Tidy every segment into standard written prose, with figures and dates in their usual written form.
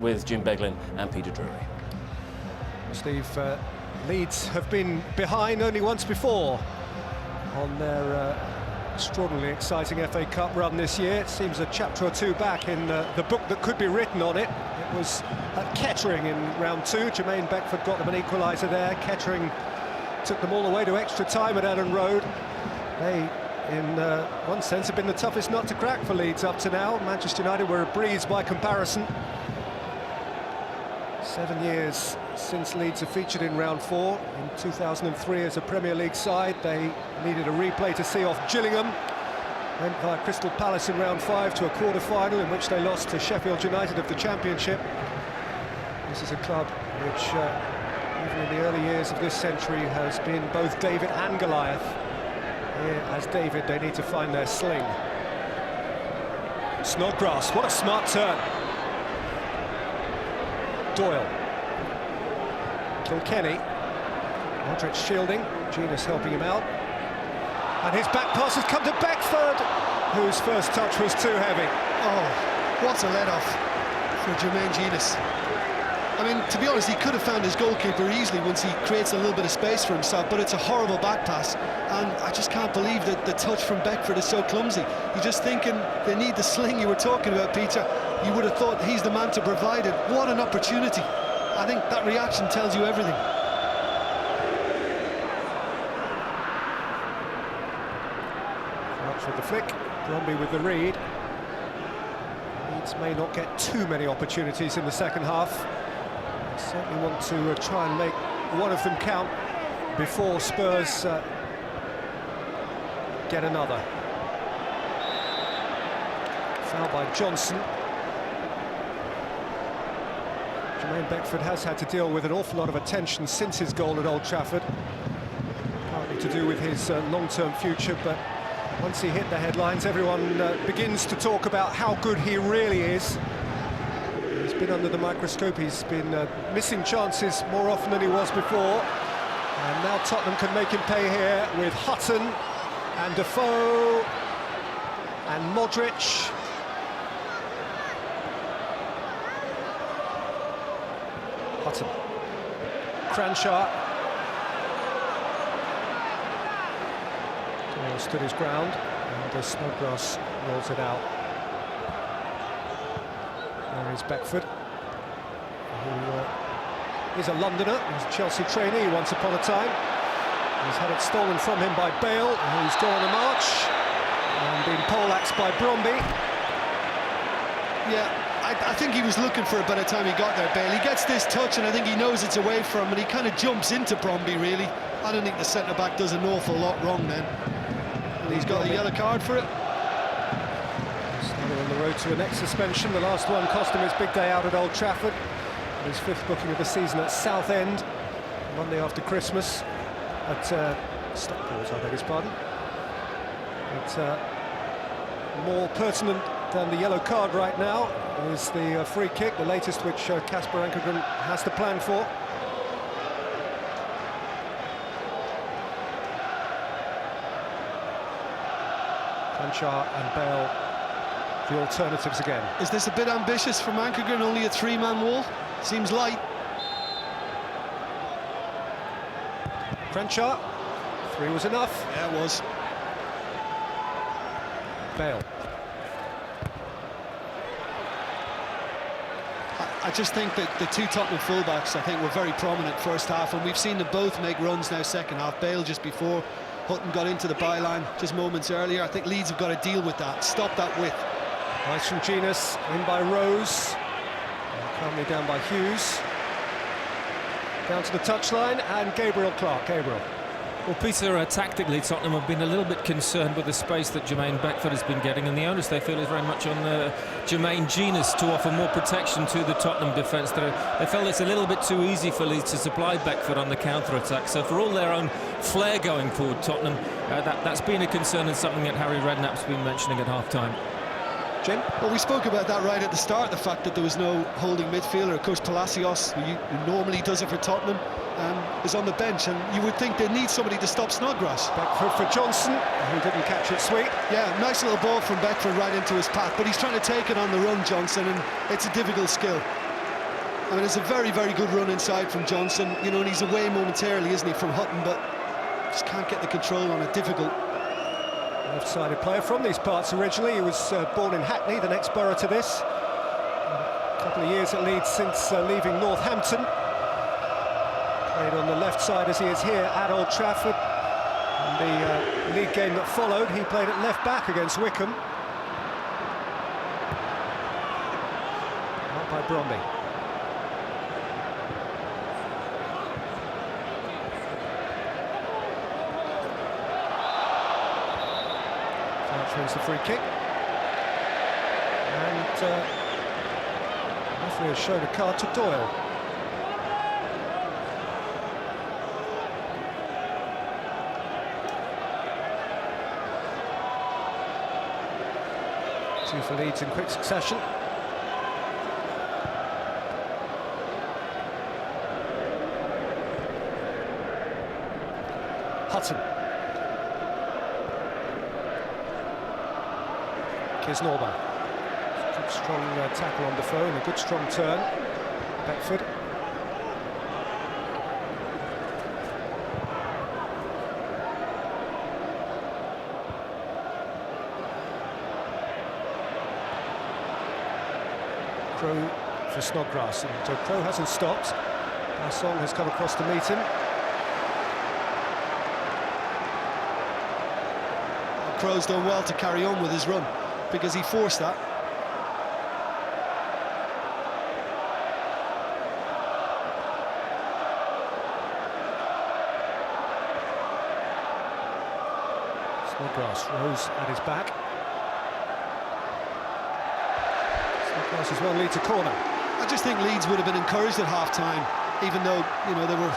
with Jim Beglin and Peter Drury. Steve, Leeds have been behind only once before on their extraordinarily exciting FA Cup run this year. It seems a chapter or two back in the book that could be written on it. It was at Kettering in round 2. Jermaine Beckford got them an equaliser there. Kettering took them all the way to extra time at Ellen Road. They, in one sense, have been the toughest nut to crack for Leeds up to now. Manchester United were a breeze by comparison. 7 years since Leeds have featured in round 4. In 2003 as a Premier League side, they needed a replay to see off Gillingham. Went via Crystal Palace in round 5 to a quarter-final in which they lost to Sheffield United of the Championship. This is a club which, even in the early years of this century, has been both David and Goliath. Here, as David, they need to find their sling. Snodgrass, what a smart turn. Doyle. Kilkenny. Modric shielding. Genius helping him out. And his back pass has come to Beckford, whose first touch was too heavy. Oh, what a let-off for Jermaine Genius. I mean, to be honest, he could have found his goalkeeper easily once he creates a little bit of space for himself, but it's a horrible back pass, and I just can't believe that the touch from Beckford is so clumsy. You're just thinking they need the sling you were talking about, Peter. You would have thought he's the man to provide it. What an opportunity. I think that reaction tells you everything. Out for the flick, Bromby with the read. Leeds may not get too many opportunities in the second half. They certainly want to try and make one of them count before Spurs get another. Foul by Johnson. Jermaine Beckford has had to deal with an awful lot of attention since his goal at Old Trafford. Partly to do with his long-term future, but once he hit the headlines, everyone begins to talk about how good he really is. He's been under the microscope, he's been missing chances more often than he was before. And now Tottenham can make him pay here with Hutton and Defoe and Modric. Hutton. Cranshaw. Stood his ground, and Snodgrass rolls it out. There is Beckford, who is a Londoner. He's a Chelsea trainee once upon a time. He's had it stolen from him by Bale, who's gone a march, and been poleaxed by Bromby. Yeah, I think he was looking for it by the time he got there, Bale. He gets this touch, and I think he knows it's away from him, and he kind of jumps into Bromby, really. I don't think the centre-back does an awful lot wrong then. He's got a yellow card for it. Still on the road to a next suspension. The last one cost him his big day out at Old Trafford. His 5th booking of the season at Southend, Monday after Christmas, at Stockport, I beg his pardon. But more pertinent than the yellow card right now is the free kick, the latest which Kasper Ankergren has to plan for. Cranshaw and Bale, the alternatives again. Is this a bit ambitious from Ankergren? Only a 3-man wall? Seems light. Cranshaw, 3 was enough. Yeah, it was. Bale. I just think that the two Tottenham fullbacks, I think, were very prominent first half, and we've seen them both make runs now second half. Bale just before Hutton got into the byline just moments earlier. I think Leeds have got to deal with that, stop that width. Nice from Genius, in by Rose, calmly down by Hughes. Down to the touchline, and Gabriel Clark. Gabriel. Well, Peter, tactically, Tottenham have been a little bit concerned with the space that Jermaine Beckford has been getting, and the onus, they feel, is very much on Jermaine Genius to offer more protection to the Tottenham defence. They felt it's a little bit too easy for Leeds to supply Beckford on the counter-attack, so for all their own flair going forward, Tottenham, that's been a concern and something that Harry Redknapp's been mentioning at half-time. Jim? Well, we spoke about that right at the start, the fact that there was no holding midfielder. Of course, Palacios, who normally does it for Tottenham, is on the bench, and you would think they need somebody to stop Snodgrass. Beckford for Johnson, who didn't catch it sweet. Yeah, nice little ball from Beckford right into his path, but he's trying to take it on the run, Johnson, and it's a difficult skill. I mean, it's a very, very good run inside from Johnson, you know, and he's away momentarily, isn't he, from Hutton, but just can't get the control on it. Difficult. Left-sided player from these parts originally. He was born in Hackney, the next borough to this. A couple of years at Leeds since leaving Northampton. Played on the left side as he is here at Old Trafford. In the league game that followed, he played at left back against Wycombe. Out by Bromby. Wins the free kick, and referee has shown a card to Doyle. Two for Leeds in quick succession. Hutton. Kisnorba. Good strong tackle on Defoe and a good strong turn. Beckford. Crow for Snodgrass, and Crow hasn't stopped. Bassong has come across to meet him. Crow's done well to carry on with his run, because he forced that. Snodgrass rose at his back. Snodgrass has won Leeds a corner. I just think Leeds would have been encouraged at half-time, even though, you know, they were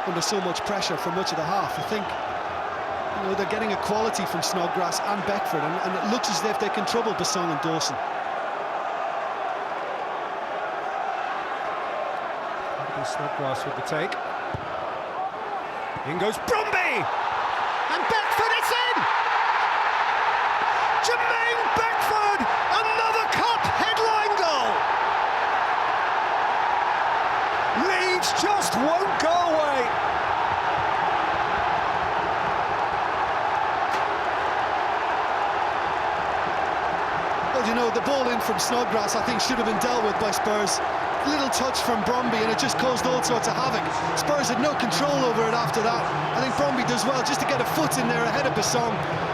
under so much pressure for much of the half. I think, you know, they're getting a quality from Snodgrass and Beckford, and it looks as if they can trouble Bassong and Dawson. Snodgrass with the take. In goes Bromby! And Beckford, it's in! Jermaine Beckford! Another cup headline goal! Leeds just won't go away! Well, you know, the ball in from Snodgrass, I think, should have been dealt with by Spurs. Little touch from Bromby, and it just caused all sorts of havoc. Spurs had no control over it after that. I think Bromby does well just to get a foot in there ahead of Bassong.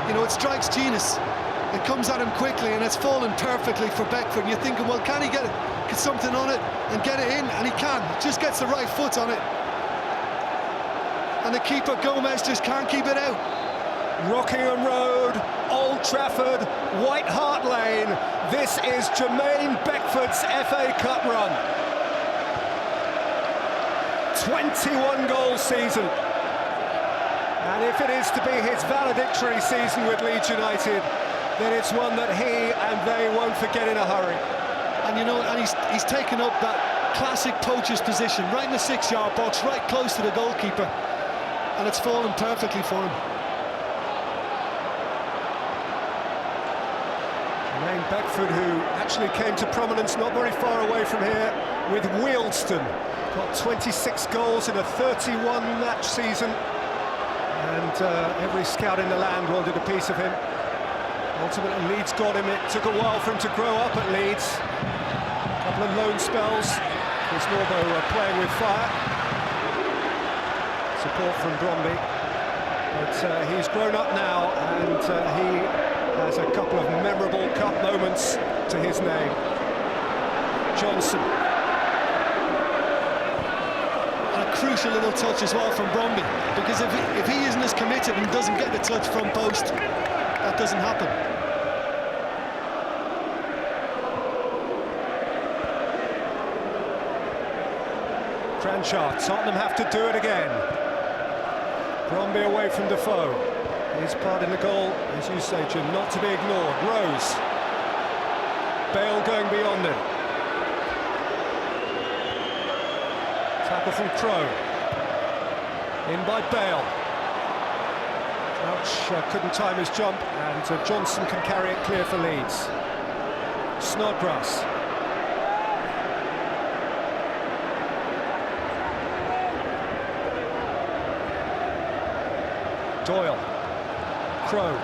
You know, it strikes genius. It comes at him quickly, and it's fallen perfectly for Beckford. And you're thinking, well, can he get something on it and get it in? And he can. Just gets the right foot on it. And the keeper, Gomez, just can't keep it out. Rockingham Road, Old Trafford, White Hart Lane. This is Jermaine Beckford's FA Cup run. 21-goal season. And if it is to be his valedictory season with Leeds United, then it's one that he and they won't forget in a hurry. And you know, and he's taken up that classic poacher's position, right in the 6-yard box, right close to the goalkeeper. And it's fallen perfectly for him. Jermaine Beckford, who actually came to prominence not very far away from here with Wealdstone. Got 26 goals in a 31-match season, and every scout in the land wanted a piece of him. Ultimately, Leeds got him. It took a while for him to grow up at Leeds. A couple of loan spells. Chris Norbo playing with fire. Support from Bromby. But he's grown up now, and he has a couple of memorable cup moments to his name. Johnson. And a crucial little touch as well from Bromby, because if he isn't as committed and doesn't get the touch from post, that doesn't happen. Cranchard, Tottenham have to do it again. Bromby away from Defoe. His part in the goal, as you say, Jim, not to be ignored. Rose. Bale going beyond him. Tackle from Crow. In by Bale. Crouch couldn't time his jump, and Johnson can carry it clear for Leeds. Snodgrass. Doyle. Crow.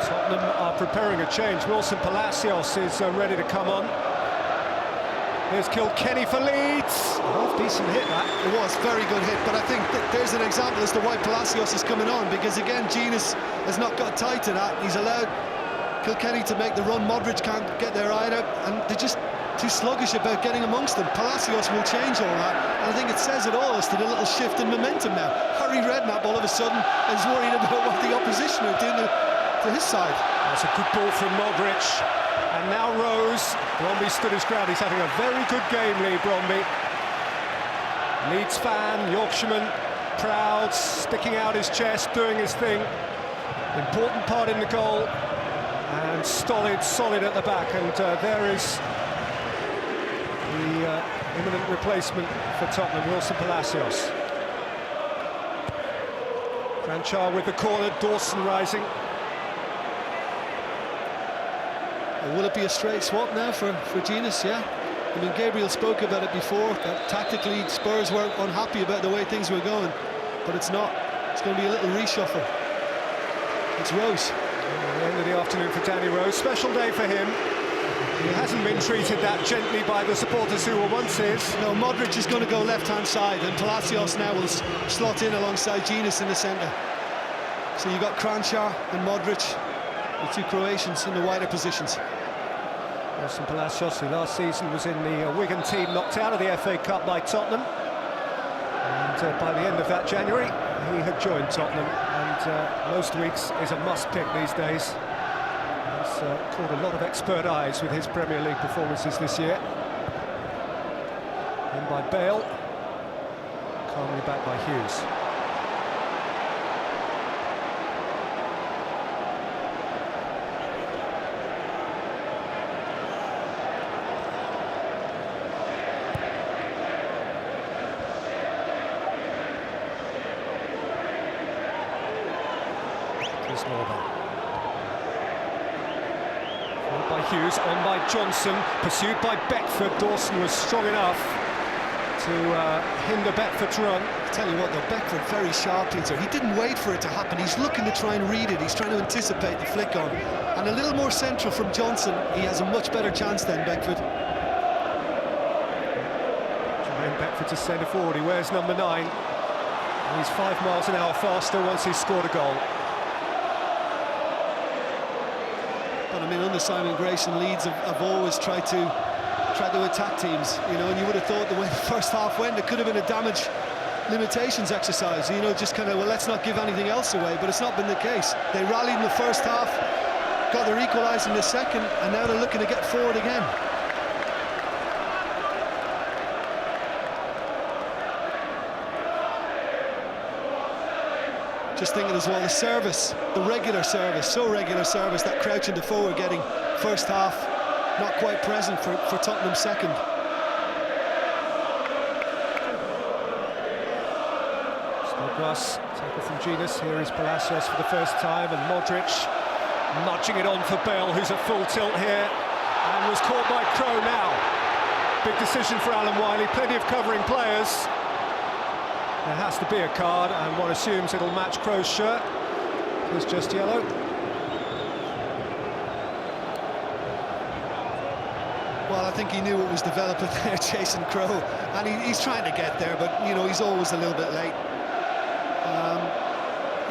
Tottenham are preparing a change. Wilson Palacios is ready to come on. Here's Kilkenny for Leeds. Half-decent hit, that. It was, very good hit, but I think that there's an example as to why Palacios is coming on, because again, Genius has not got tight to that. He's allowed Kilkenny to make the run. Modric can't get their eye out, and they're just too sluggish about getting amongst them. Palacios will change all that, and I think it says it all as to the little shift in momentum now. Harry Redknapp all of a sudden is worried about what the opposition are doing to his side. That's a good ball from Modric. And now Rose. Bromby stood his ground. He's having a very good game, Lee Bromby. Leeds fan, Yorkshireman, proud, sticking out his chest, doing his thing. Important part in the goal. And solid at the back. And there is the imminent replacement for Tottenham, Wilson Palacios. Cranchar with the corner, Dawson rising. Will it be a straight swap now for Genius? Yeah. I mean, Gabriel spoke about it before, that tactically Spurs were unhappy about the way things were going, but it's not. It's going to be a little reshuffle. It's Rose. The end of the afternoon for Danny Rose. Special day for him. He hasn't been treated that gently by the supporters who were once his. No, Modric is going to go left-hand side, and Palacios now will slot in alongside Genius in the centre. So you've got Cranchar and Modric, the two Croatians in the wider positions. Wilson Palacios, who last season was in the Wigan team, knocked out of the FA Cup by Tottenham. And by the end of that January, he had joined Tottenham, and most weeks is a must-pick these days. He's caught a lot of expert eyes with his Premier League performances this year. In by Bale, calmly back by Hughes. By Hughes, on by Johnson, pursued by Beckford. Dawson was strong enough to hinder Beckford's run. I'll tell you what though, Beckford very sharp, Peter. He didn't wait for it to happen. He's looking to try and read it. He's trying to anticipate the flick on. And a little more central from Johnson, he has a much better chance than Beckford. Jermaine Beckford's a centre forward. He wears number 9. And he's 5 miles an hour faster once he's scored a goal. But I mean, under Simon Grayson, Leeds have always tried to attack teams, you know, and you would have thought the way the first half went, it could have been a damage limitations exercise, you know, just kind of, well, let's not give anything else away, but it's not been the case. They rallied in the first half, got their equaliser in the second, and now they're looking to get forward again. Just thinking as well, the service, the regular service, so regular service, that Crouch and Defoe are getting first half, not quite present for Tottenham's second. Snodgrass, taken from Genius. Here is Palacios for the first time, and Modric nudging it on for Bale, who's at full tilt here, and was caught by Crow now. Big decision for Alan Wiley, plenty of covering players. There has to be a card, and one assumes it'll match Crow's shirt. It's just yellow. Well, I think he knew what was developing there, Jason Crow, and he's trying to get there, but, you know, he's always a little bit late.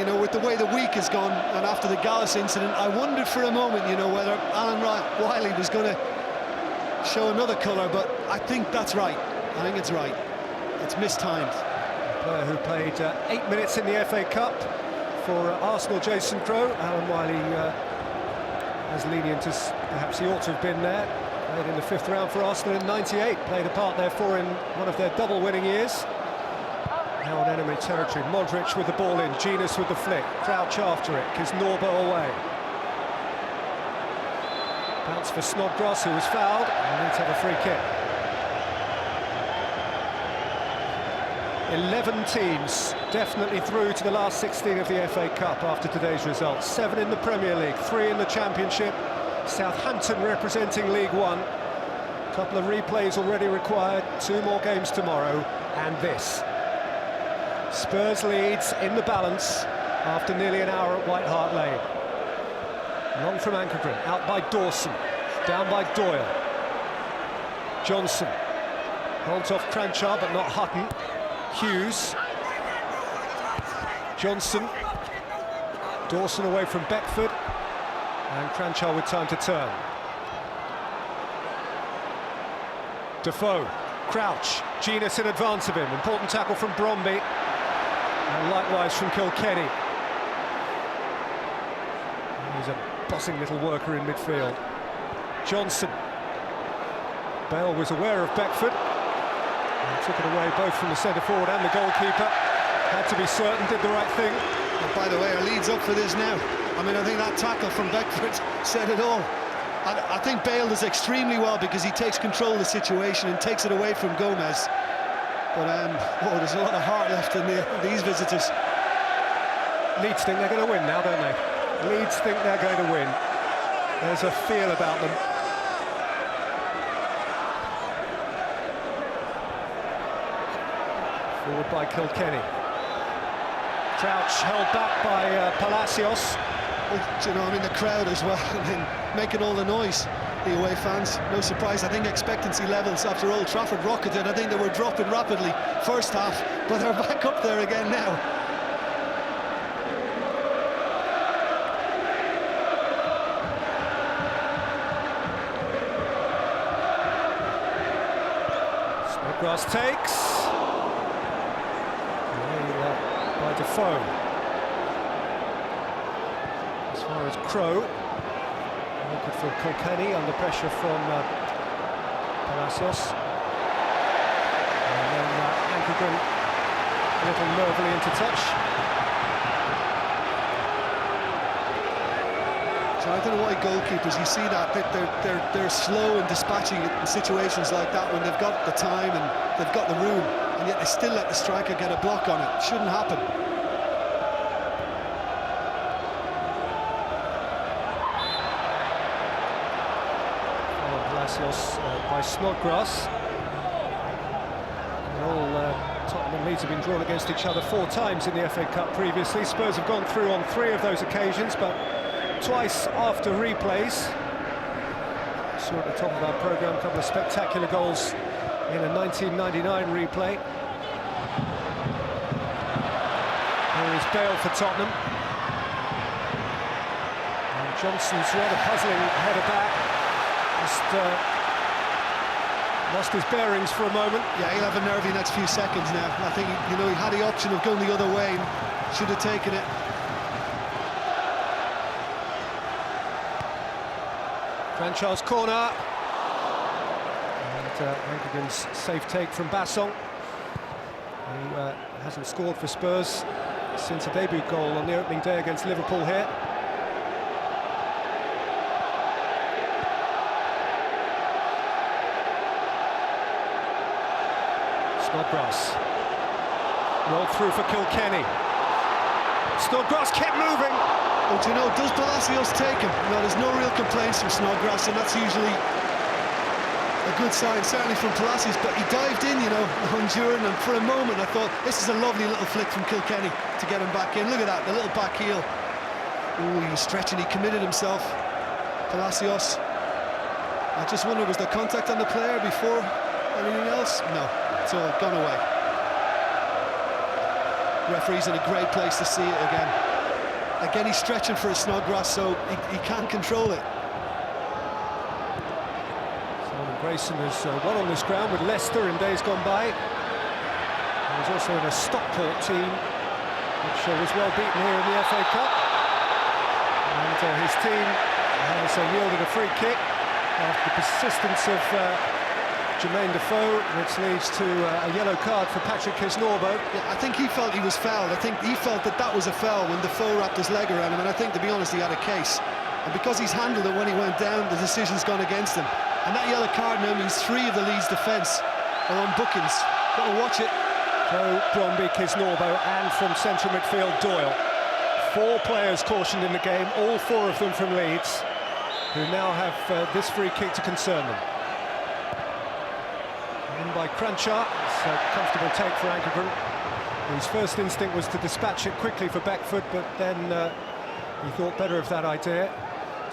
You know, with the way the week has gone, and after the Gallus incident, I wondered for a moment, you know, whether Alan Wiley was going to show another colour, but I think that's right. I think it's right. It's mistimed. Player who played 8 minutes in the FA Cup for Arsenal, Jason Crow. Alan Wiley as lenient as perhaps he ought to have been there. Played in the 5th round for Arsenal in '98. Played a part therefore in one of their double winning years. Now on enemy territory. Modric with the ball in, Genius with the flick. Crouch after it, gives Norbo away. Bounce for Snodgrass, who was fouled, and needs to have a free kick. 11 teams definitely through to the last 16 of the FA Cup after today's results. 7 in the Premier League, 3 in the Championship, Southampton representing League One. A couple of replays already required, 2 more games tomorrow, and this. Spurs Leeds in the balance after nearly an hour at White Hart Lane. Long from Ankergren, out by Dawson, down by Doyle. Johnson holds off Cranchar, but not Hutton. Hughes. Johnson. Dawson away from Beckford. And Cranchar with time to turn. Defoe. Crouch. Genus in advance of him. Important tackle from Bromby. And likewise from Kilkenny. He's a bossing little worker in midfield. Johnson. Bale was aware of Beckford. And took it away both from the centre forward and the goalkeeper. Had to be certain, did the right thing. And by the way, are Leeds up for this now? I mean, I think that tackle from Beckford said it all. I think Bale does extremely well because he takes control of the situation and takes it away from Gomez. But oh, there's a lot of heart left in these visitors. Leeds think they're going to win now, don't they? Leeds think they're going to win. There's a feel about them. Forward by Kilkenny. Crouch held back by Palacios. Well, you know, I mean, the crowd as well, I mean, making all the noise, the away fans. No surprise, I think expectancy levels after Old Trafford rocketed. I think they were dropping rapidly first half, but they're back up there again now. Snodgrass takes. By Defoe. As far as Crow, good for Kilkenny under pressure from Palacios. And then Ankergren a little nervily into touch. So I don't know why goalkeepers, you see that they're slow in dispatching it in situations like that when they've got the time and they've got the room, and yet they still let the striker get a block on it. Shouldn't happen. Palacios by Snodgrass. And all Tottenham and Leeds have been drawn against each other 4 times in the FA Cup previously. Spurs have gone through on 3 of those occasions, but twice after replays. Saw at the top of our programme a couple of spectacular goals in a 1999 replay. Here is Bale for Tottenham. And Johnson's rather puzzling header back. Just lost his bearings for a moment. Yeah, he'll have a nervy next few seconds now. I think, you know, he had the option of going the other way and should have taken it. Cranchar's corner. And Ankergren's safe take from Bassong, who hasn't scored for Spurs since a debut goal on the opening day against Liverpool here. Snodgrass. Rolled through for Kilkenny. Snodgrass kept moving. Oh, do you know, does Palacios take him? No, there's no real complaints from Snodgrass, and that's usually a good sign, certainly from Palacios, but he dived in, you know, on Duran, and for a moment I thought, this is a lovely little flick from Kilkenny to get him back in. Look at that, the little back heel. Oh, he was stretching, he committed himself. Palacios. I just wonder, was there contact on the player before anything else? No, it's all gone away. Referee's in a great place to see it again. Again, he's stretching for a Snodgrass, so he can't control it. Simon Grayson has won on this ground with Leicester in days gone by. He was also in a Stockport team, which was well beaten here in the FA Cup. And his team has yielded a free kick after the persistence of Jermaine Defoe, which leads to a yellow card for Patrick Kisnorbo. Yeah, I think he felt he was fouled. I think he felt that was a foul when Defoe wrapped his leg around him, and I think, to be honest, he had a case. And because he's handled it when he went down, the decision's gone against him. And that yellow card now means 3 of the Leeds defence are on bookings. Got to watch it. Crow, Bromby, Kisnorbo, and from central midfield, Doyle. 4 players cautioned in the game, all 4 of them from Leeds. who now have this free kick to concern them. In by Cranchar, it's a comfortable take for Ankergren. His first instinct was to dispatch it quickly for Beckford, but then he thought better of that idea.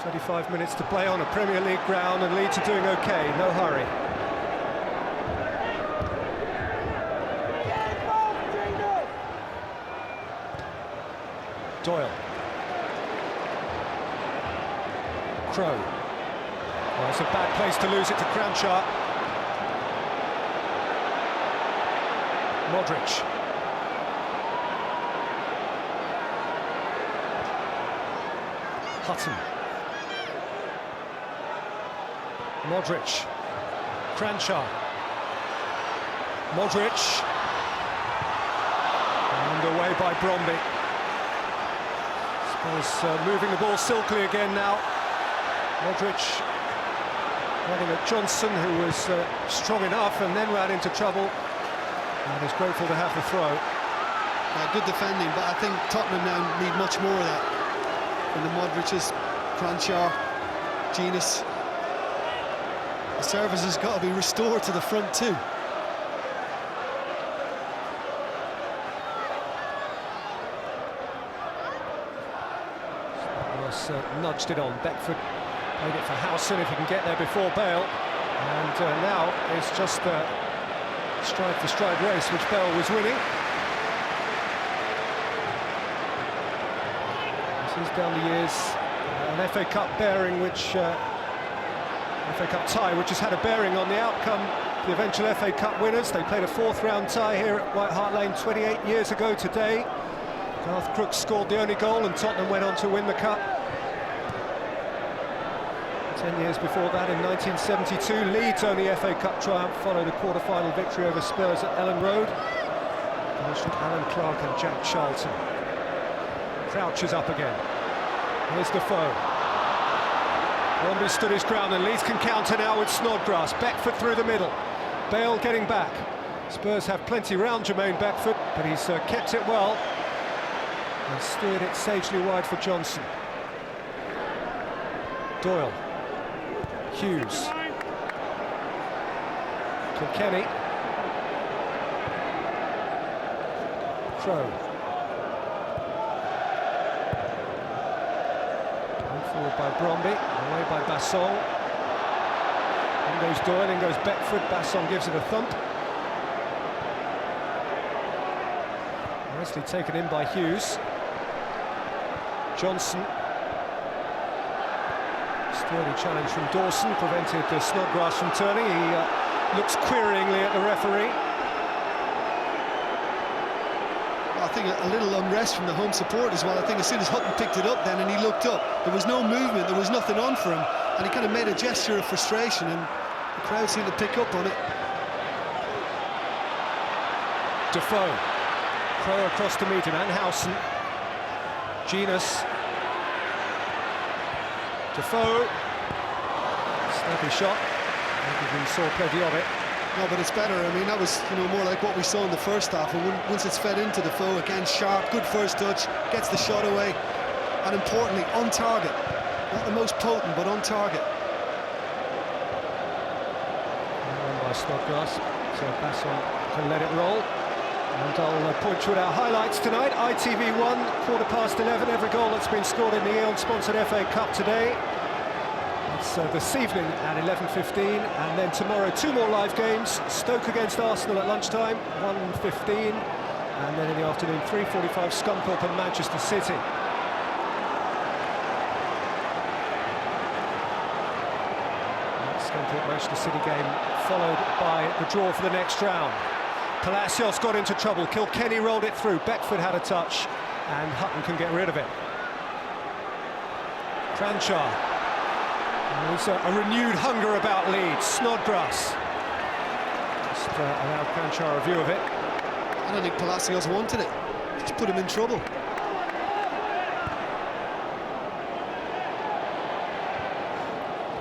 25 minutes to play on a Premier League ground, and Leeds are doing okay, no hurry. Doyle. Crow. Well, it's a bad place to lose it to Cranchar. Modric. Hutton. Modric. Cranchar. Modric. And away by Bromby. Spurs moving the ball silkily again now. Modric running at Johnson, who was strong enough and then ran into trouble. And is grateful to have the throw. Good defending, but I think Tottenham now need much more of that. From the Modric's, Cranchar, Jenas. The service has got to be restored to the front too. Nudged it on. Beckford played it for Howson if he can get there before Bale. And now it's just a stride-for-stride race which Bale was winning. This is down the years an FA Cup bearing, which FA Cup tie, which has had a bearing on the outcome. The eventual FA Cup winners. They played a fourth-round tie here at White Hart Lane 28 years ago today. Garth Crooks scored the only goal, and Tottenham went on to win the cup. 10 years before that, in 1972, Leeds' only FA Cup triumph followed a quarter-final victory over Spurs at Ellen Road. Goals from Alan Clark and Jack Charlton. Crouch is up again. Here's Defoe. Bromby stood his ground, and Leeds can counter now with Snodgrass. Beckford through the middle. Bale getting back. Spurs have plenty round Jermaine Beckford, but he's kept it well and steered it sagely wide for Johnson. Doyle. Hughes. Kilkenny. Crow. Forward by Bromby, away by Bassong. In goes Doyle, in goes Beckford. Bassong gives it a thump. Nicely taken in by Hughes. Johnson. Sturdy challenge from Dawson prevented Snodgrass from turning. He looks queryingly at the referee. I think a little unrest from the home support as well. I think as soon as Hutton picked it up then and he looked up, there was no movement, there was nothing on for him, and he kind of made a gesture of frustration, and the crowd seemed to pick up on it. Defoe. Crow across to meet him, and Howson. Jenas. Defoe. Snappy shot. We saw plenty of it. No, but it's better. I mean, that was, more like what we saw in the first half. And once it's fed into Defoe, again, sharp, good first touch, gets the shot away, and importantly, on target. Not the most potent, but on target. By Snodgrass, so Bassong can let it roll. And I'll point you at our highlights tonight. ITV1, 11:15. Every goal that's been scored in the Aeon-sponsored FA Cup today. It's this evening at 11:15, and then tomorrow 2 more live games. Stoke against Arsenal at lunchtime, 1:15, and then in the afternoon 3:45, Scunthorpe and Manchester City. Scunthorpe Manchester City game followed by the draw for the next round. Palacios got into trouble. Kilkenny rolled it through. Beckford had a touch, and Hutton can get rid of it. Cranchar. There's a renewed hunger about Leeds. Snodgrass. Just allowed Cranchar a view of it. I don't think Palacios wanted it. Just put him in trouble.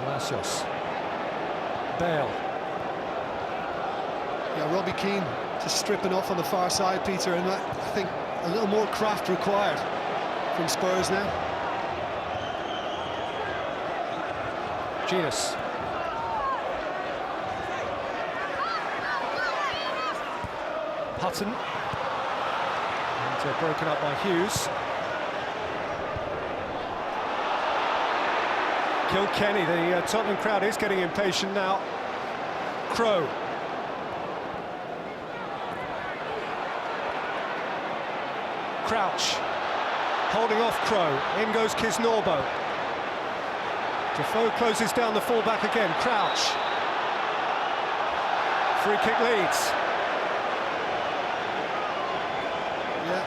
Palacios. Bale. Yeah, Robbie Keane just stripping off on the far side, Peter, and I think a little more craft required from Spurs now. Genus. Hutton. And broken up by Hughes. Kilkenny, the Tottenham crowd is getting impatient now. Crow. Crouch. Holding off Crow. In goes Kisnorbo. Defoe closes down the fullback again. Crouch. Free kick Leeds. Yeah,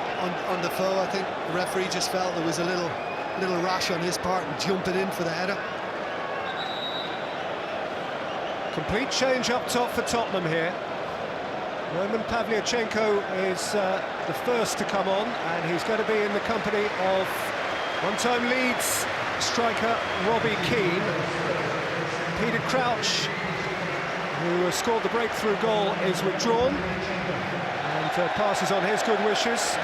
on Defoe, I think the referee just felt there was a little rash on his part and jumping in for the header. Complete change up top for Tottenham here. Roman Pavlyuchenko is the first to come on, and he's going to be in the company of one-time Leeds striker Robbie Keane. Peter Crouch, who scored the breakthrough goal, is withdrawn and passes on his good wishes.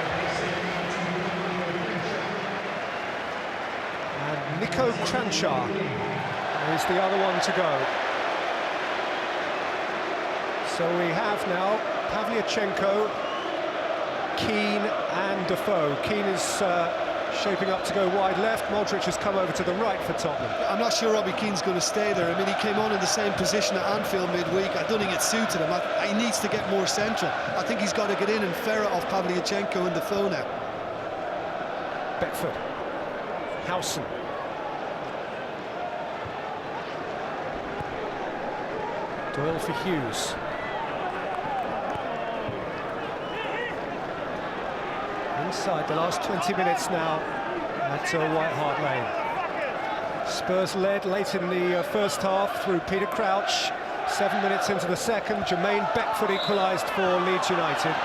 And Nico Kranjčar is the other one to go. So we have now Pavlyuchenko, Keane and Defoe. Keane is shaping up to go wide left. Modric has come over to the right for Tottenham. I'm not sure Robbie Keane's going to stay there. I mean, he came on in the same position at Anfield midweek. I don't think it suited him. He needs to get more central. I think he's got to get in and ferret off Pavlyuchenko and Defoe now. Beckford. Howson. Doyle for Hughes. Inside the last 20 minutes now at White Hart Lane. Spurs led late in the first half through Peter Crouch. 7 minutes into the second, Jermaine Beckford equalised for Leeds United.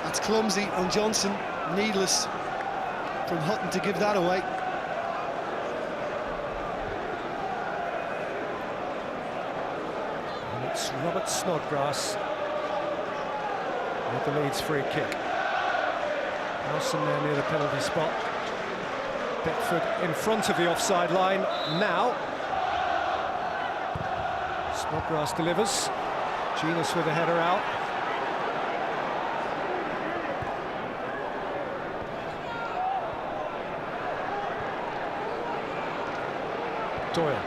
That's clumsy on Johnson, needless from Hutton to give that away. And it's Robert Snodgrass with the Leeds free kick. Nelson there near the penalty spot. Beckford in front of the offside line now. Snodgrass delivers. Genus with a header out. Doyle.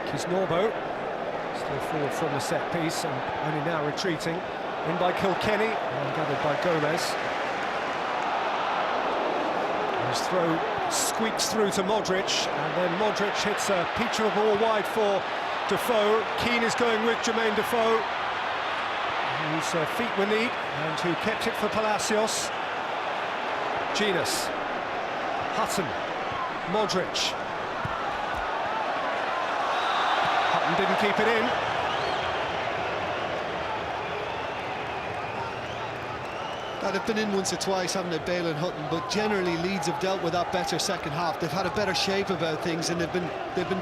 Kisnorbo still forward from the set piece and only now retreating. In by Kilkenny and gathered by Gomez. His throw squeaks through to Modric, and then Modric hits a peach of a ball wide for Defoe. Keane is going with Jermaine Defoe, whose feet were neat and who kept it for Palacios. Genus. Hutton. Modric. Hutton didn't keep it in. They've been in once or twice, haven't they, Bale and Hutton, but generally Leeds have dealt with that better second half. They've had a better shape about things, and they've been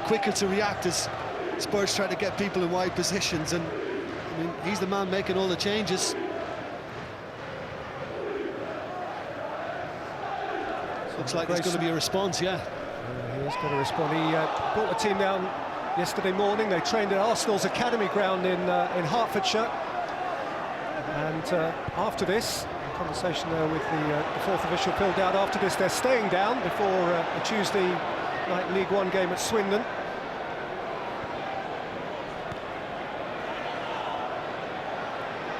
quicker to react as Spurs try to get people in wide positions. And I mean, he's the man making all the changes. Looks like there's going to be a response, yeah. He is going to respond. He brought the team down yesterday morning. They trained at Arsenal's academy ground in Hertfordshire, and after this. Conversation there with the fourth official, Phil Dowd. After this, they're staying down before a Tuesday night League One game at Swindon.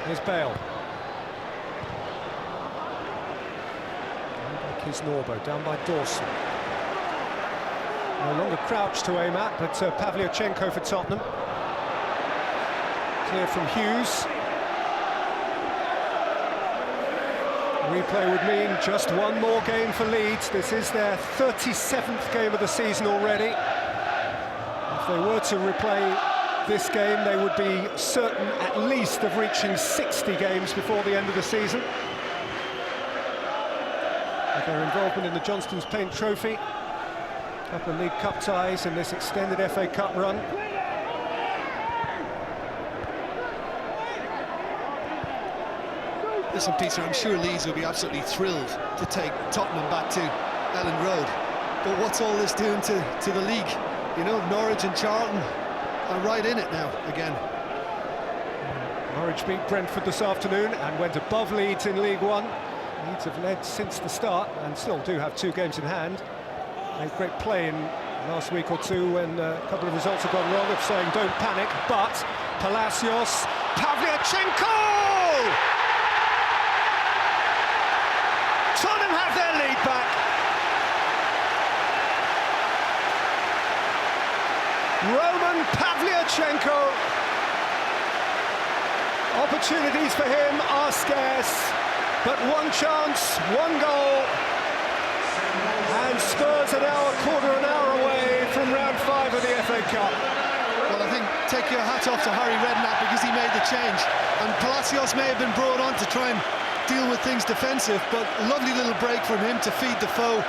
Here's Bale. Down by Kisnorbo, down by Dawson. No longer Crouch to aim at, but Pavlyuchenko for Tottenham. Clear from Hughes. Replay would mean just one more game for Leeds. This is their 37th game of the season already. If they were to replay this game, they would be certain at least of reaching 60 games before the end of the season. With their involvement in the Johnston's Paint Trophy, a couple of League Cup ties in this extended FA Cup run. Listen, Peter, I'm sure Leeds will be absolutely thrilled to take Tottenham back to Elland Road. But what's all this doing to the league? You know, Norwich and Charlton are right in it now again. Norwich beat Brentford this afternoon and went above Leeds in League One. Leeds have led since the start and still do have 2 games in hand. Made great play in last week or two when a couple of results have gone wrong, of saying don't panic, but Palacios, Pavlyuchenko! Tottenham have their lead back. Roman Pavlyuchenko. Opportunities for him are scarce, but one chance, one goal. And Spurs are now a quarter of an hour away from round 5 of the FA Cup. Well, I think take your hat off to Harry Redknapp because he made the change. And Palacios may have been brought on to try and deal with things defensive, but lovely little break from him to feed the foe.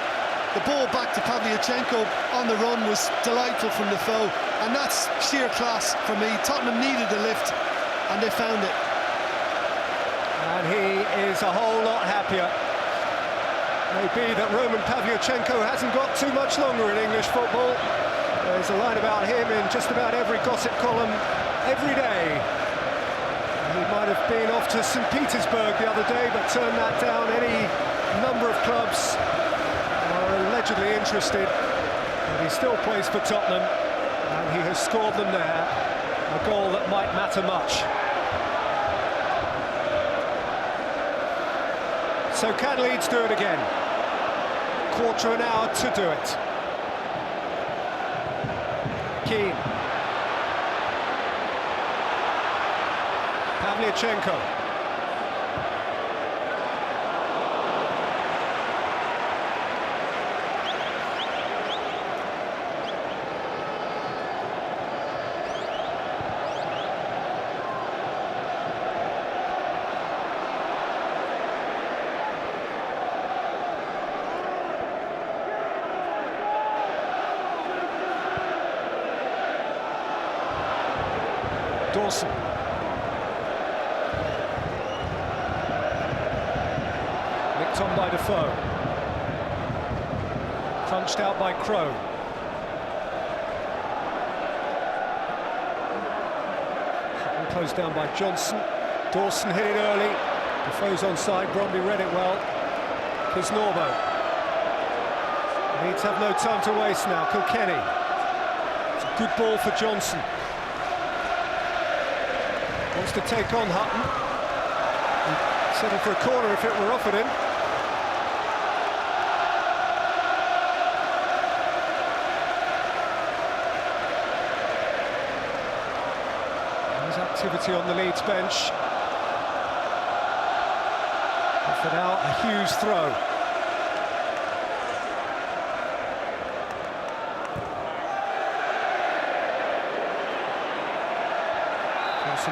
The ball back to Pavlyuchenko on the run was delightful from the foe, and that's sheer class for me. Tottenham needed the lift, and they found it. And he is a whole lot happier. Maybe that Roman Pavlyuchenko hasn't got too much longer in English football. There's a line about him in just about every gossip column every day. He might have been off to St. Petersburg the other day, but turned that down. Any number of clubs are allegedly interested, and he still plays for Tottenham, and he has scored them there, a goal that might matter much. So can Leeds do it again? Quarter of an hour to do it. Keane. Pavlyuchenko. Dawson. Nicked on by Defoe. Punched out by Crowe. Closed down by Johnson. Dawson hit it early. Defoe's onside. Bromley read it well. Kisnorbo. Leeds have no time to waste now. Kilkenny. It's a good ball for Johnson. Wants to take on Hutton. He'd settle for a corner if it were offered him. There's activity on the Leeds bench. But for now, a Hughes throw.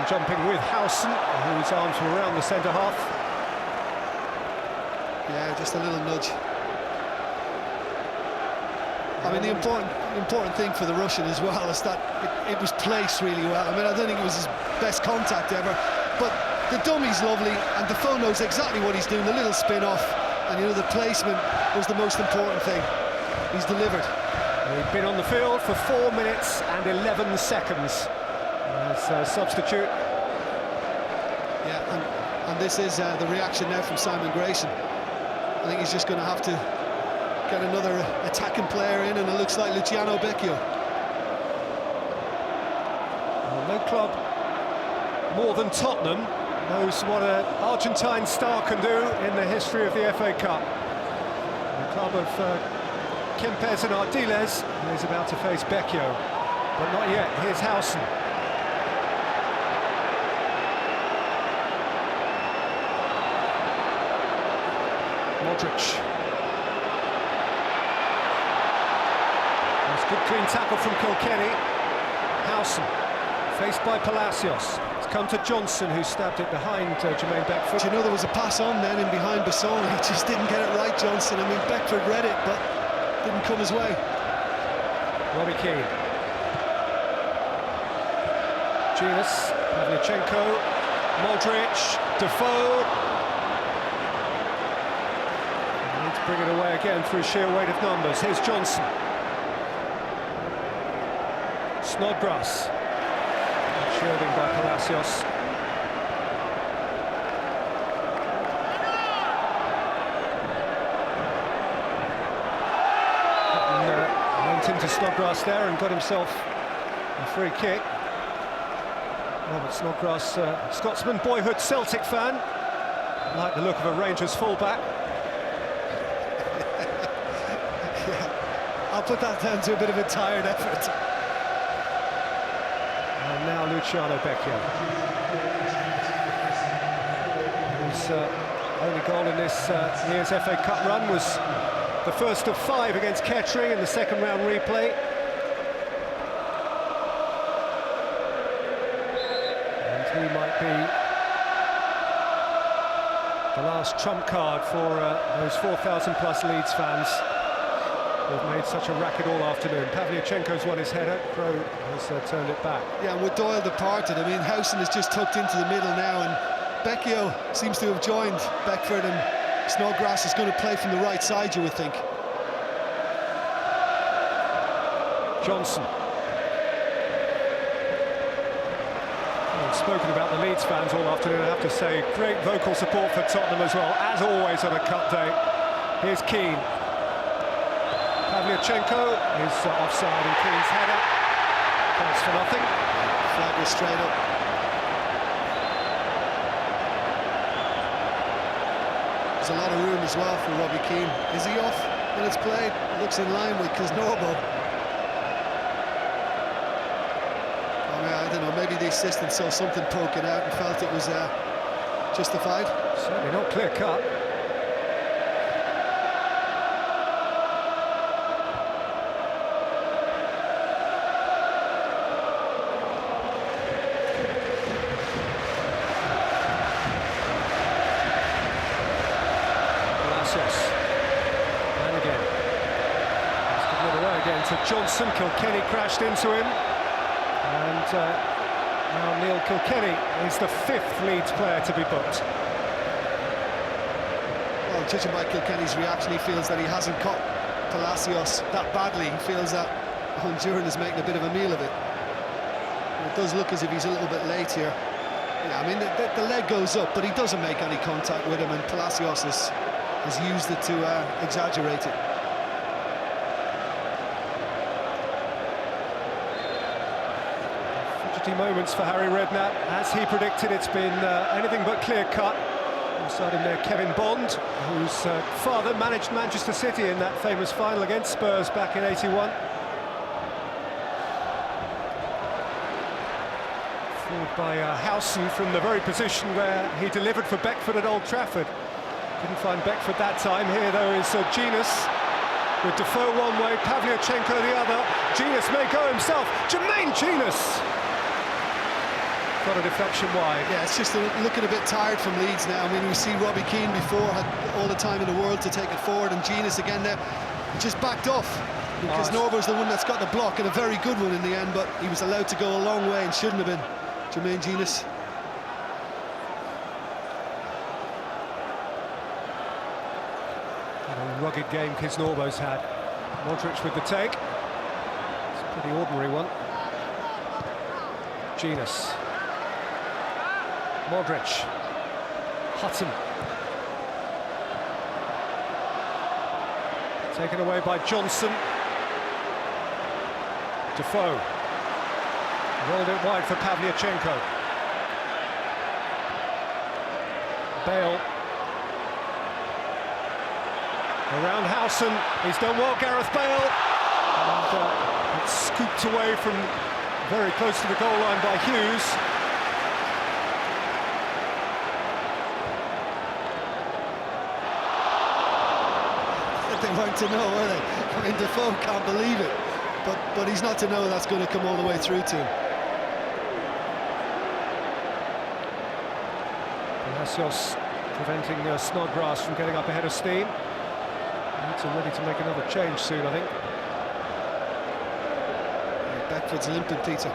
Jumping with Howson, whose arms were around the centre half. Yeah, just a little nudge. I mean, the important thing for the Russian as well is that it was placed really well. I mean, I don't think it was his best contact ever, but the dummy's lovely, and Defoe knows exactly what he's doing, the little spin-off, and, you know, the placement was the most important thing. He's delivered. He'd been on the field for 4 minutes and 11 seconds. As a substitute. Yeah, and this is the reaction now from Simon Grayson. I think he's just going to have to get another attacking player in, and it looks like Luciano Becchio. Well, no club more than Tottenham knows what an Argentine star can do in the history of the FA Cup. The club of Kempes and Ardiles is about to face Becchio, but not yet. Here's Howson. Modric. That's a good clean tackle from Kilkenny. Howson, faced by Palacios. It's come to Johnson, who stabbed it behind Jermaine Beckford. You know, there was a pass on then in behind Basson. He just didn't get it right, Johnson. I mean, Beckford read it, but didn't come his way. Robbie Keane. Ginas, Pavlyuchenko, Modric, Defoe. bring it away again through sheer weight of numbers. Here's Johnson. Snodgrass. Shielding by Palacios. Went into Snodgrass there and got himself a free kick. Robert Snodgrass, Scotsman, boyhood Celtic fan. Like the look of a Rangers fullback. I'll put that down to a bit of a tired effort. And now Luciano Becchio. His only goal in this year's FA Cup run was the first of 5 against Kettering in the second round replay. And he might be the last trump card for those 4,000 plus Leeds fans who've made such a racket all afternoon. Pavlyuchenko's won his header, Crow has turned it back. Yeah, and with Doyle departed, I mean, Howson is just tucked into the middle now, and Becchio seems to have joined Beckford, and Snodgrass is going to play from the right side, you would think. Johnson. Well, spoken about the Leeds fans all afternoon, I have to say, great vocal support for Tottenham as well, as always on a cup day. Here's Keane. Pavlyuchenko is offside in Keane's header. Points for nothing. Flag was straight up. There's a lot of room as well for Robbie Keane. Is he off when it's played? It looks in line with Kaznorbo. I mean, I don't know, maybe the assistant saw something poking out and felt it was justified. Certainly not clear cut. And again, he's given it away again to Johnson. Kilkenny crashed into him, and now Neil Kilkenny is the 5th Leeds player to be booked. Well, judging by Kilkenny's reaction, he feels that he hasn't caught Palacios that badly. He feels that Honduran is making a bit of a meal of it. And it does look as if he's a little bit late here. Yeah, I mean, the leg goes up, but he doesn't make any contact with him, and Palacios has used it to exaggerate it. Fidgety moments for Harry Redknapp. As he predicted, it's been anything but clear-cut. Inside him there, Kevin Bond, whose father managed Manchester City in that famous final against Spurs back in '81. Forward by Howson from the very position where he delivered for Beckford at Old Trafford. Didn't find Beckford that time. Here, though, is Genus with Defoe one way, Pavlyuchenko the other. Genus may go himself. Jermaine Genus! Got a deflection wide. Yeah, it's just looking a bit tired from Leeds now. I mean, we see Robbie Keane before, had all the time in the world to take it forward, and Genus again there, just backed off. Because Norbo's the one that's got the block, and a very good one in the end, but he was allowed to go a long way and shouldn't have been. Jermaine Genus. Rugged game Kaznorbo's had. Modric with the take. It's a pretty ordinary one. Genus. Modric. Hutton. Taken away by Johnson. Defoe. Rolled it wide for Pavlyuchenko. Bale. Around Howson, he's done well, Gareth Bale, and it's scooped away from very close to the goal line by Hughes. They weren't to know, were they? I mean, Defoe can't believe it, but he's not to know that's going to come all the way through to him. Palacios preventing Snodgrass from getting up ahead of steam. Leeds are ready to make another change soon, I think. Yeah, Beckford's limping, Peter.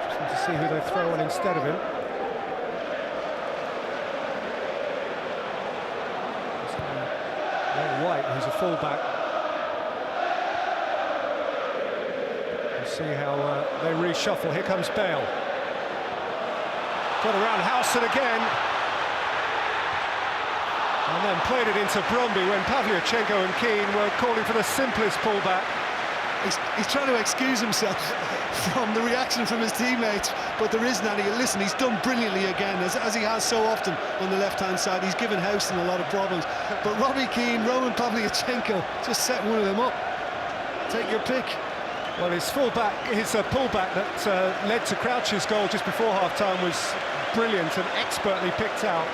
Just need to see who they throw on instead of him. Ben White, who's a full-back. We'll see how they reshuffle. Here comes Bale. Got around Howson again. And then played it into Bromby when Pavlyuchenko and Keane were calling for the simplest pullback. He's trying to excuse himself from the reaction from his teammates, but there isn't any. Listen, he's done brilliantly again, as he has so often on the left-hand side. He's given Howson a lot of problems. But Robbie Keane, Roman Pavlyuchenko just set one of them up. Take your pick. Well, his pullback that led to Crouch's goal just before half-time was brilliant and expertly picked out.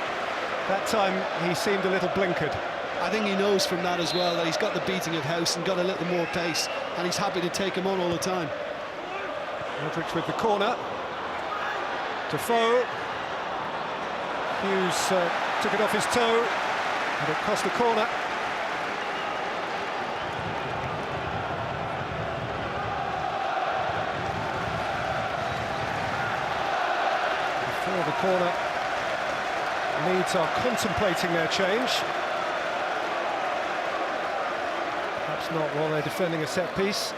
That time he seemed a little blinkered. I think he knows from that as well that he's got the beating of House and got a little more pace, and he's happy to take him on all the time. Modric with the corner. Defoe. Hughes took it off his toe, and it cost the corner. Before the corner, Leeds are contemplating their change. Perhaps not while they're defending a set piece.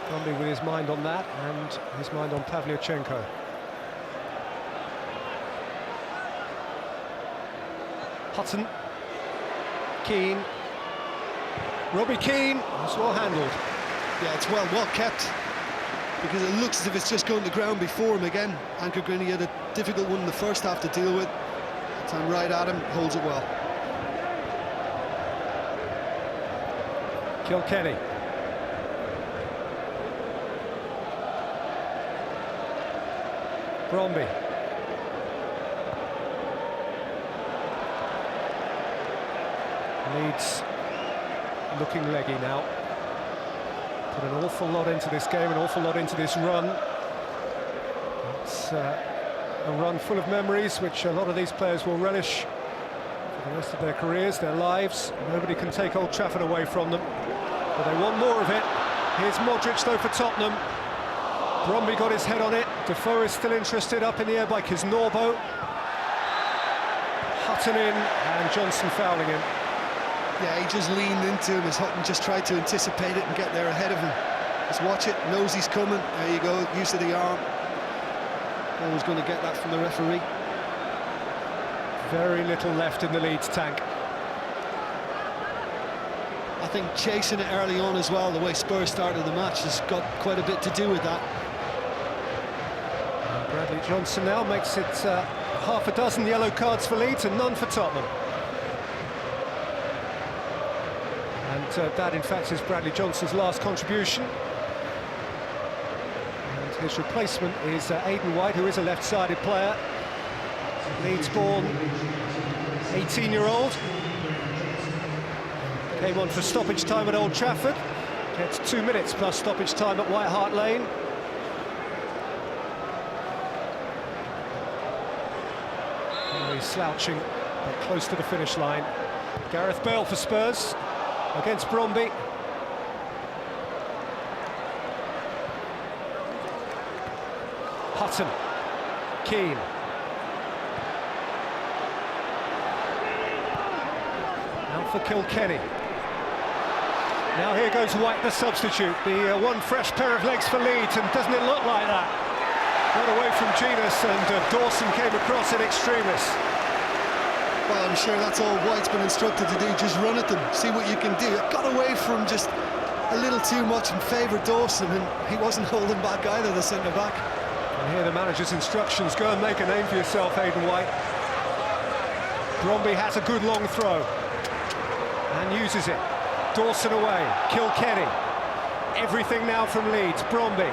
Bromby with his mind on that and his mind on Pavlyuchenko. Hutton. Keane. Robbie Keane. It's well handled. Yeah, it's well kept, because it looks as if it's just going to ground before him again. Ankergren, he had a difficult one in the first half to deal with. Time right at him, holds it well. Kilkenny. Bromby. Leeds looking leggy now. Put an awful lot into this game, an awful lot into this run. It's a run full of memories, which a lot of these players will relish for the rest of their careers, their lives. Nobody can take Old Trafford away from them, but they want more of it. Here's Modric though for Tottenham. Bromby got his head on it. Defoe is still interested, up in the air by Kisnorbo. Hutton in, and Johnson fouling him. Yeah, he just leaned into him as Hutton just tried to anticipate it and get there ahead of him. Just watch it, knows he's coming. There you go, use of the arm. Always going to get that from the referee. Very little left in the Leeds tank. I think chasing it early on as well, the way Spurs started the match, has got quite a bit to do with that. And Bradley Johnson now makes it half a dozen yellow cards for Leeds and none for Tottenham. And that, in fact, is Bradley Johnson's last contribution. And his replacement is Aidan White, who is a left-sided player. Leeds-born 18-year-old. Came on for stoppage time at Old Trafford. Gets 2 minutes plus stoppage time at White Hart Lane. Very slouching, but close to the finish line. Gareth Bale for Spurs against Bromby. Hutton. Keane. Now for Kilkenny. Now here goes White, the substitute. The one fresh pair of legs for Leeds, and doesn't it look like that? Got away from Genus, and Dawson came across in extremis. Well, I'm sure that's all White's been instructed to do, just run at them, see what you can do. It got away from just a little too much and favoured Dawson, and he wasn't holding back either, the centre-back. And here the manager's instructions: go and make a name for yourself, Aidan White. Bromby has a good long throw, and uses it. Dawson away, Kilkenny. Everything now from Leeds, Bromby.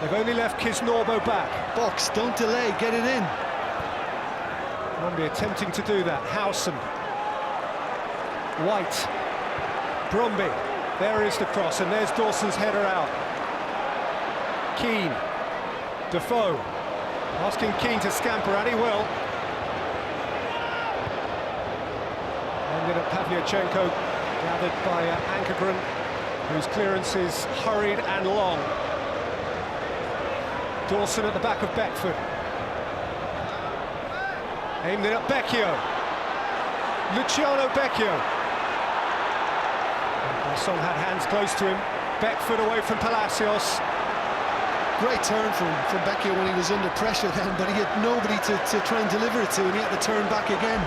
They've only left Kisnorbo back. Box, don't delay, get it in. Bromby attempting to do that. Howson. White. Bromby. There is the cross, and there's Dawson's header out. Keane. Defoe. Asking Keane to scamper, and he will. Ended up Pavlyuchenko, gathered by Ankergren, whose clearance is hurried and long. Dawson at the back of Beckford. Aimed it at Becchio. Luciano Becchio. Song had hands close to him. Beckford away from Palacios. Great turn from Becchio when he was under pressure then, but he had nobody to try and deliver it to, and he had to turn back again.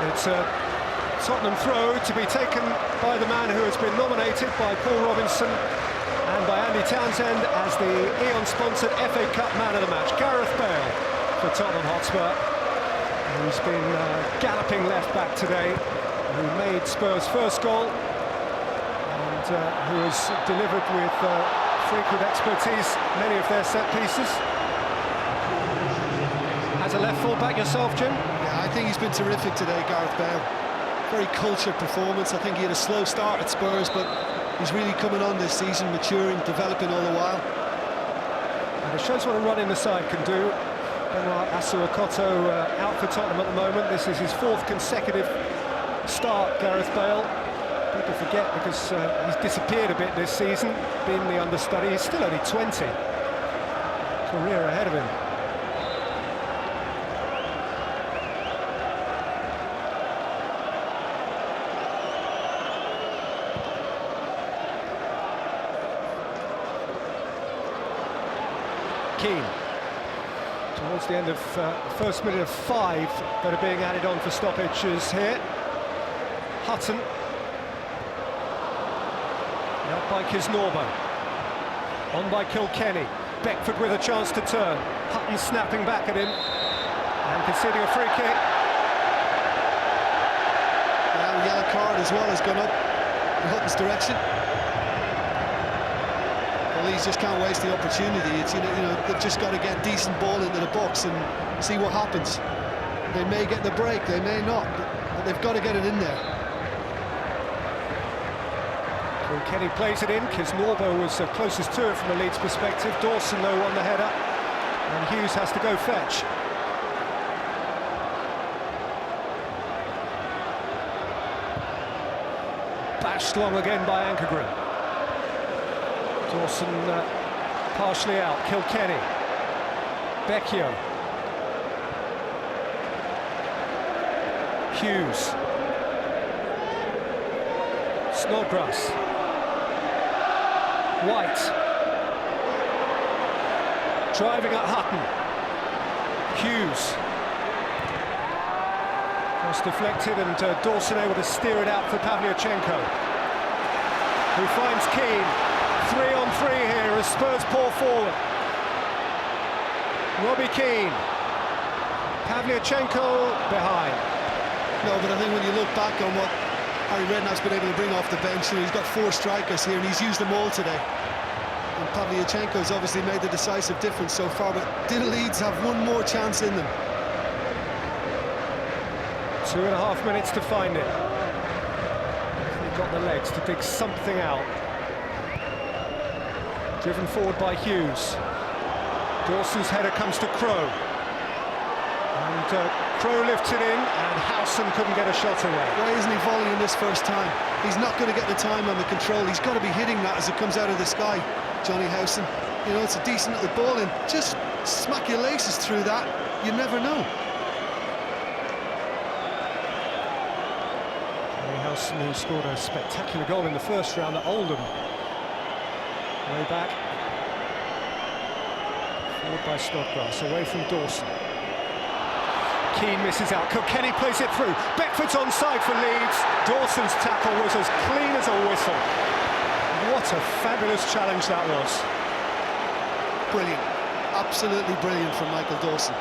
It's a Tottenham throw to be taken by the man who has been nominated by Paul Robinson and by Andy Townsend as the Eon-sponsored FA Cup Man of the Match. Gareth Bale for Tottenham Hotspur, who's been galloping left back today, who made Spurs' first goal, and who has delivered with frequent expertise many of their set pieces. As a left full back yourself, Jim? Yeah, I think he's been terrific today, Gareth Bale. Very cultured performance. I think he had a slow start at Spurs, but he's really coming on this season, maturing, developing all the while. And it shows what a run in the side can do. Benoit Asuakoto out for Tottenham at the moment. This is his fourth consecutive start, Gareth Bale. People forget because he's disappeared a bit this season, being the understudy. He's still only 20. Career ahead of him. Keane. Towards the end of the first minute of 5 that are being added on for stoppages here. Hutton. Out by Kisnorbo. On by Kilkenny. Beckford with a chance to turn. Hutton snapping back at him and conceding a free kick. Now the yellow card as well has gone up in Hutton's direction. Well, Leeds just can't waste the opportunity. It's, you know, they've just got to get decent ball into the box and see what happens. They may get the break, they may not, but they've got to get it in there. Kenny plays it in. Kisnorbo was closest to it from a Leeds perspective. Dawson, though, won the header, and Hughes has to go fetch. Bashed long again by Ankergren. Dawson partially out. Kilkenny. Becchio. Hughes. Snodgrass. White. Driving at Hutton. Hughes. Cross deflected, and Dawson able to steer it out for Pavlyuchenko, who finds Keane. 3-on-3 here as Spurs pour forward. Robbie Keane. Pavlyuchenko behind. No, but I think when you look back on what Harry Redknapp's been able to bring off the bench, and he's got 4 strikers here and he's used them all today. And Pavlyuchenko's obviously made the decisive difference so far, but did Leeds have one more chance in them? 2.5 minutes to find it. He's got the legs to dig something out. Driven forward by Hughes. Dawson's header comes to Crowe. And Crowe lifts it in, and Howson couldn't get a shot away. Why isn't he volleying this first time? He's not going to get the time on the control. He's got to be hitting that as it comes out of the sky, Johnny Howson. You know, it's a decent little ball, and just smack your laces through that. You never know. Johnny Howson, who scored a spectacular goal in the first round at Oldham. Way back. Forward by Snodgrass, away from Dawson. Keane misses out. Kilkenny plays it through. Beckford's onside for Leeds. Dawson's tackle was as clean as a whistle. What a fabulous challenge that was. Brilliant. Absolutely brilliant from Michael Dawson.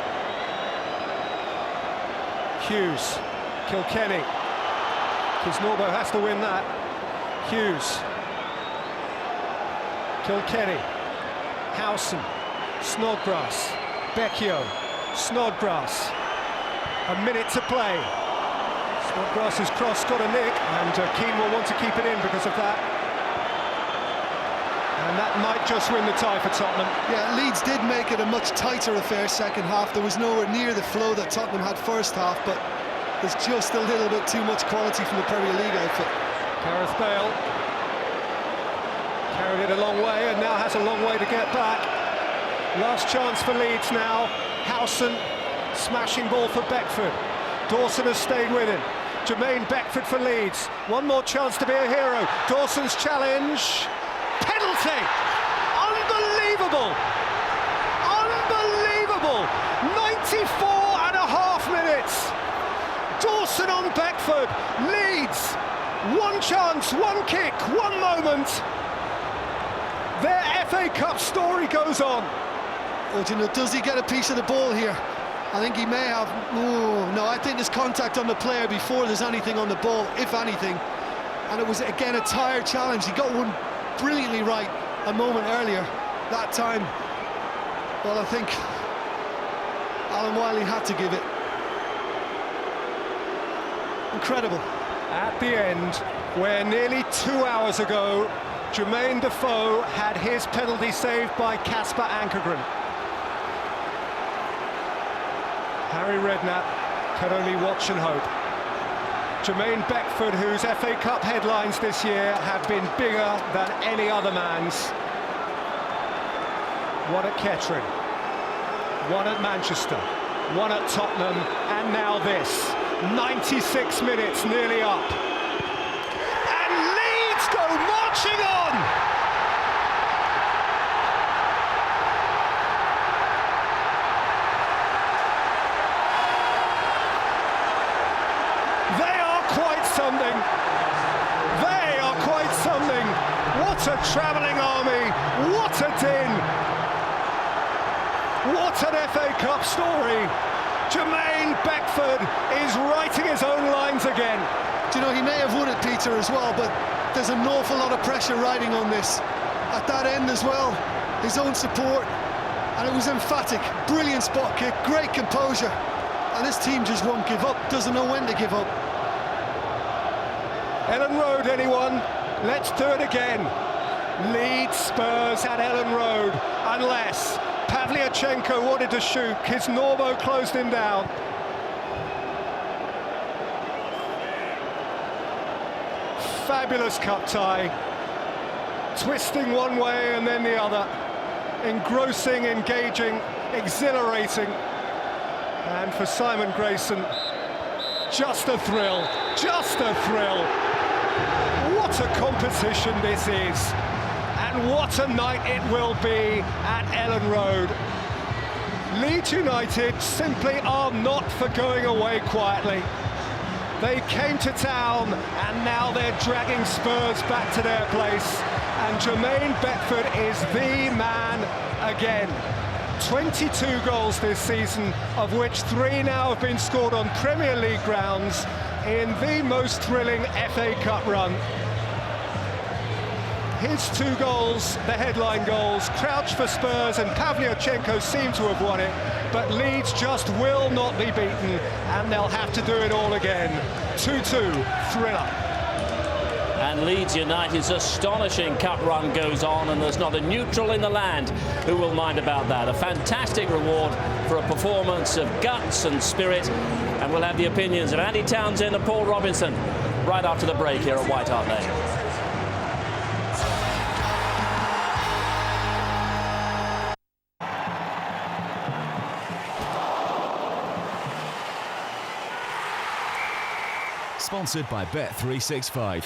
Hughes. Kilkenny. Kisnorbo has to win that. Hughes. Kilkenny. Howson. Snodgrass. Becchio. Snodgrass. A minute to play. Snodgrass's cross got a nick, and Keane will want to keep it in because of that. And that might just win the tie for Tottenham. Yeah, Leeds did make it a much tighter affair second half. There was nowhere near the flow that Tottenham had first half, but there's just a little bit too much quality from the Premier League outfit. Gareth Bale carried it a long way and now has a long way to get back. Last chance for Leeds now. Howson, smashing ball for Beckford. Dawson has stayed with him. Jermaine Beckford for Leeds. One more chance to be a hero. Dawson's challenge. Penalty! Unbelievable! Unbelievable! 94.5 minutes. Dawson on Beckford. Leeds. One chance, one kick, one moment. Their FA Cup story goes on. Oh, do you know, does he get a piece of the ball here? I think he may have. Oh, no, I think there's contact on the player before there's anything on the ball, if anything. And it was, again, a tired challenge. He got one brilliantly right a moment earlier. That time, well, I think Alan Wiley had to give it. Incredible. At the end, where nearly 2 hours ago, Jermaine Defoe had his penalty saved by Casper Ankergren. Harry Redknapp can only watch and hope. Jermaine Beckford, whose FA Cup headlines this year have been bigger than any other man's. One at Kettering, one at Manchester, one at Tottenham, and now this. 96 minutes nearly up. And Leeds go marching on! They are quite something. They are quite something. What a travelling army. What a din. What an FA Cup story. Jermaine Beckford is writing his own lines again. Do you know, he may have won it, Peter, as well, but there's an awful lot of pressure riding on this. At that end as well, his own support, and it was emphatic. Brilliant spot kick, great composure, and this team just won't give up, doesn't know when to give up. Ellen Road, anyone? Let's do it again. Leeds Spurs at Ellen Road, unless Pavlyuchenko wanted to shoot, his Norbo closed him down. Fabulous cup tie, twisting one way and then the other, engrossing, engaging, exhilarating, and for Simon Grayson, just a thrill, just a thrill. What a competition this is. And what a night it will be at Ellen Road. Leeds United simply are not for going away quietly. They came to town and now they're dragging Spurs back to their place. And Jermaine Beckford is the man again. 22 goals this season, of which 3 now have been scored on Premier League grounds in the most thrilling FA Cup run. His 2 goals, the headline goals, Crouch for Spurs and Pavlyuchenko seem to have won it, but Leeds just will not be beaten, and they'll have to do it all again. 2-2, thriller. And Leeds United's astonishing cup run goes on, and there's not a neutral in the land who will mind about that. A fantastic reward for a performance of guts and spirit, and we'll have the opinions of Andy Townsend and Paul Robinson right after the break here at White Hart Lane. Sponsored by Bet365.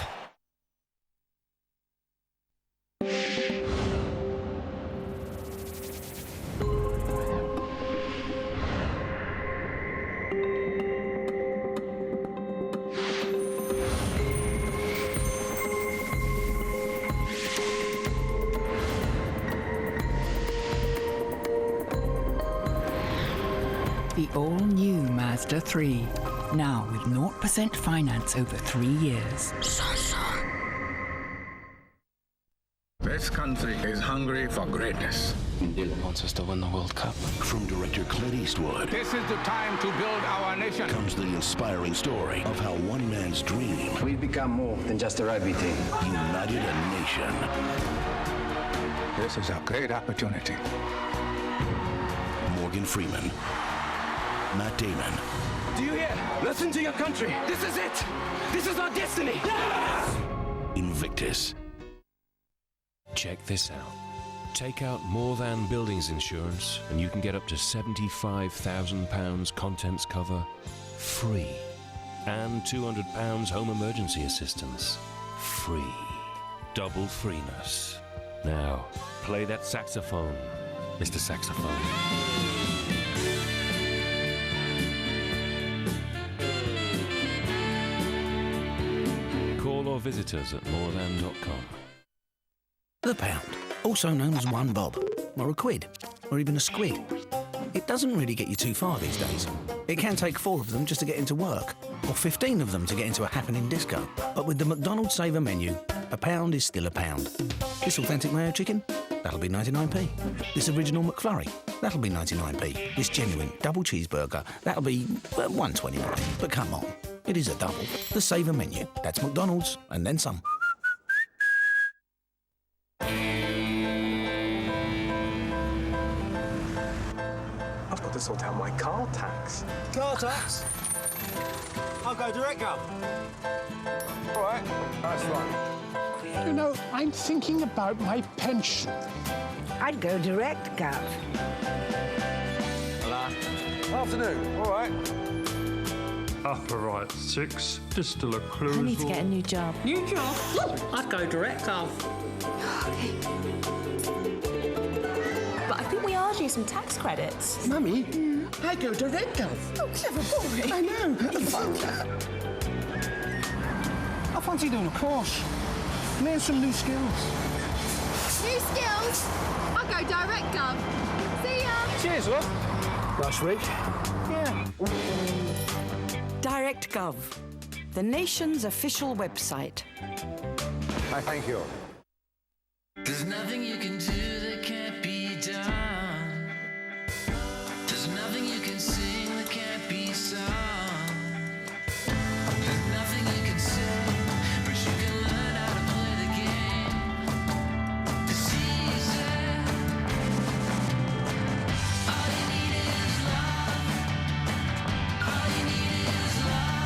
The all-new Mazda 3. Now with 0% finance over 3 years. This country is hungry for greatness. India wants us to win the World Cup. From director Clint Eastwood, This is the time to build our nation. comes the inspiring story of how one man's dream We've become more than just a rugby team. united a nation. This is a great opportunity. Morgan Freeman, Matt Damon, Do you hear? Listen to your country. This is it. This is our destiny. Yes! Invictus. Check this out. Take out More Than Buildings insurance and you can get up to £75,000 contents cover free. And £200 home emergency assistance, free. Double freeness. Now, play that saxophone, Mr. Saxophone. Call or visit us at morethan.com. The pound, also known as one bob, or a quid, or even a squid. It doesn't really get you too far these days. It can take 4 of them just to get into work, or 15 of them to get into a happening disco. But with the McDonald's Saver menu, a pound is still a pound. This authentic mayo chicken? That'll be 99p. This original McFlurry? That'll be 99p. This genuine double cheeseburger? That'll be, well, 129. But come on, it is a double. The Saver menu. That's McDonald's, and then some. I've got to sort out my car tax. Car tax? I'll go direct, Gov. All right, that's right. You know, I'm thinking about my pension. I'd go direct, Gov. Hello. Afternoon, all right. Upper right 6, distal occlusal. I need to get a new job. New job? I'd go direct, Gov. Okay. But I think we are due some tax credits. Mummy, I go direct, Gov. Oh, clever boy. I know. I fancy doing a course. Learn some new skills. New skills? I'll go direct, Gov. See ya. Cheers, love. Last week? Yeah. Direct Gov, the nation's official website. I thank you. There's nothing you can do that can't be done. There's nothing you can sing that can't be sung. There's nothing you can say, but you can learn how to play the game. It's easy. All you need is love. All you need is love.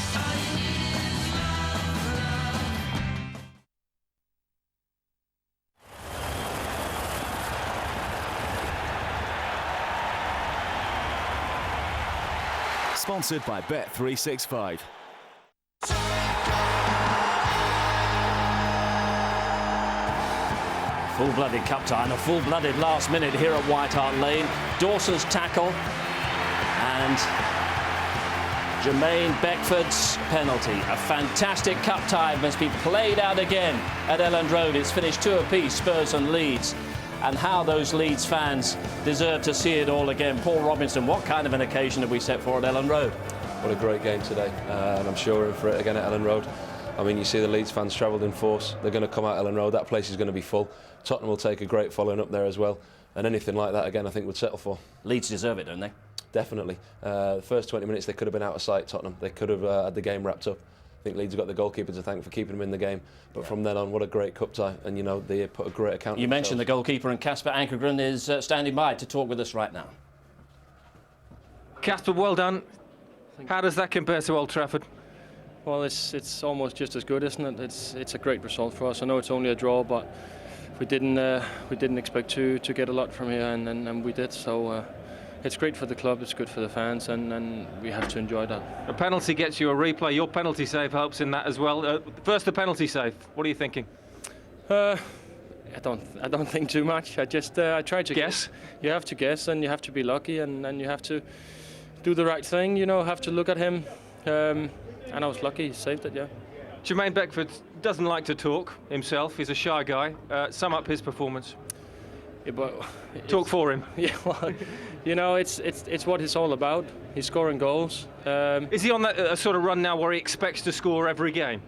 All you need is love, love. Sponsored by Bet365. Full-blooded cup tie and a full-blooded last minute here at White Hart Lane. Dawson's tackle and Jermaine Beckford's penalty. A fantastic cup tie must be played out again at Elland Road. It's finished 2 apiece, Spurs and Leeds. And how those Leeds fans deserve to see it all again. Paul Robinson, what kind of an occasion have we set for at Elland Road? What a great game today, and I'm sure we're in for it again at Elland Road. I mean, you see the Leeds fans travelled in force. They're going to come out Elland Road. That place is going to be full. Tottenham will take a great following up there as well. And anything like that, again, I think we'd settle for. Leeds deserve it, don't they? Definitely. The first 20 minutes, they could have been out of sight, Tottenham. They could have had the game wrapped up. I think Leeds have got the goalkeeper to thank for keeping them in the game. But from then on, what a great cup tie. And, you know, they put a great account. You mentioned the goalkeeper, and Kasper Ankergren is standing by to talk with us right now. Kasper, well done. How does that compare to Old Trafford? Well, it's almost just as good, isn't it? It's a great result for us. I know it's only a draw, but we didn't expect to get a lot from here, and we did. So it's great for the club, it's good for the fans, and we have to enjoy that. A penalty gets you a replay. Your penalty save helps in that as well. First, the penalty save. What are you thinking? I don't think too much. I try to guess. You have to guess, and you have to be lucky, and you have to do the right thing. You know, have to look at him. And I was lucky, he saved it, yeah. Jermaine Beckford doesn't like to talk himself. He's a shy guy. Sum up his performance. Yeah, but talk for him. Yeah, well, you know, it's what it's all about. He's scoring goals. Is he on that sort of run now where he expects to score every game?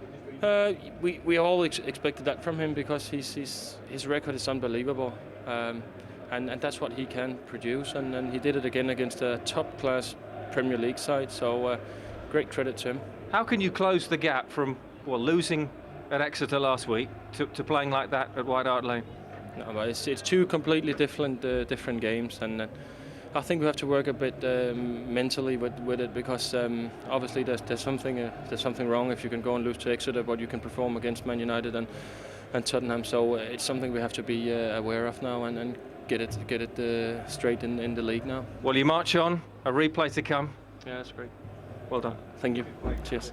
We all expected that from him because his record is unbelievable. And that's what he can produce. And he did it again against a top-class Premier League side. So great credit to him. How can you close the gap from losing at Exeter last week to playing like that at White Hart Lane? No, but it's two completely different games, and I think we have to work a bit mentally with it because obviously there's something wrong if you can go and lose to Exeter, but you can perform against Man United and Tottenham. So it's something we have to be aware of now and get it straight in the league now. Well, you march on. A replay to come. Yeah, that's great. Well done. Thank you. Cheers.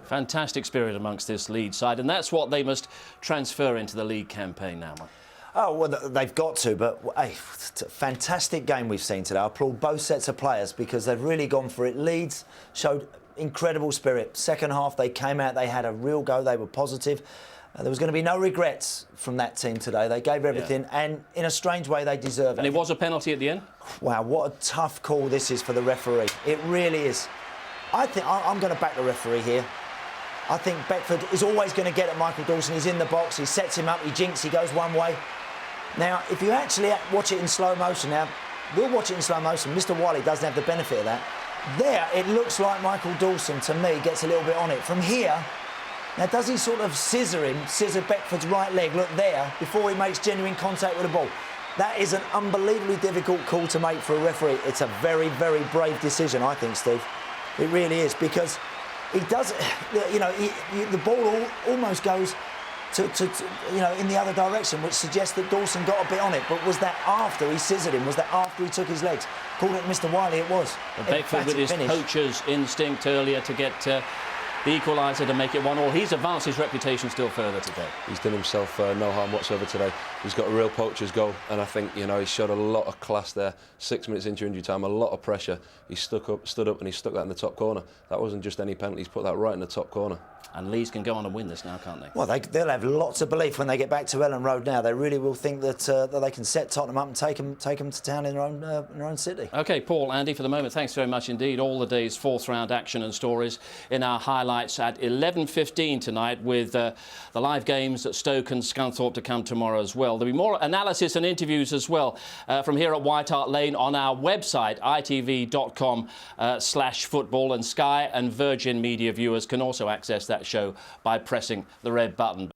Fantastic spirit amongst this Leeds side, and that's what they must transfer into the league campaign now, Mike. Oh, well, they've got to, but hey, it's a fantastic game we've seen today. I applaud both sets of players because they've really gone for it. Leeds showed incredible spirit. Second half, they came out, they had a real go, they were positive. There was going to be no regrets from that team today. They gave everything, and in a strange way, they deserve it. And it was a penalty at the end? Wow, what a tough call this is for the referee. It really is. I think I'm going to back the referee here. I think Beckford is always going to get at Michael Dawson. He's in the box, he sets him up, he jinks, he goes one way. Now, if you actually watch it in slow motion, now, we'll watch it in slow motion. Mr. Wiley doesn't have the benefit of that. There, it looks like Michael Dawson, to me, gets a little bit on it. From here, now, does he sort of scissor Beckford's right leg, look there, before he makes genuine contact with the ball? That is an unbelievably difficult call to make for a referee. It's a very, very brave decision, I think, Steve. It really is, because he does, you know, the ball almost goes to in the other direction, which suggests that Dawson got a bit on it. But was that after he scissored him? Was that after he took his legs? Called it Mr. Wiley, it was. Beckford with his poacher's instinct earlier to get the equaliser to make it 1-1. He's advanced his reputation still further today. He's done himself no harm whatsoever today. He's got a real poacher's goal, and I think, you know, he showed a lot of class there. 6 minutes into injury time, a lot of pressure. He stood up and he stuck that in the top corner. That wasn't just any penalty, he's put that right in the top corner. And Leeds can go on and win this now, can't they? Well, they'll have lots of belief when they get back to Ellen Road now. They really will think that they can set Tottenham up and take them to town in their own city. OK, Paul, Andy, for the moment, thanks very much indeed. All the day's fourth round action and stories in our highlights at 11:15 tonight, with the live games at Stoke and Scunthorpe to come tomorrow as well. There'll be more analysis and interviews as well from here at White Hart Lane on our website, itv.com/football, and Sky and Virgin Media viewers can also access that show by pressing the red button.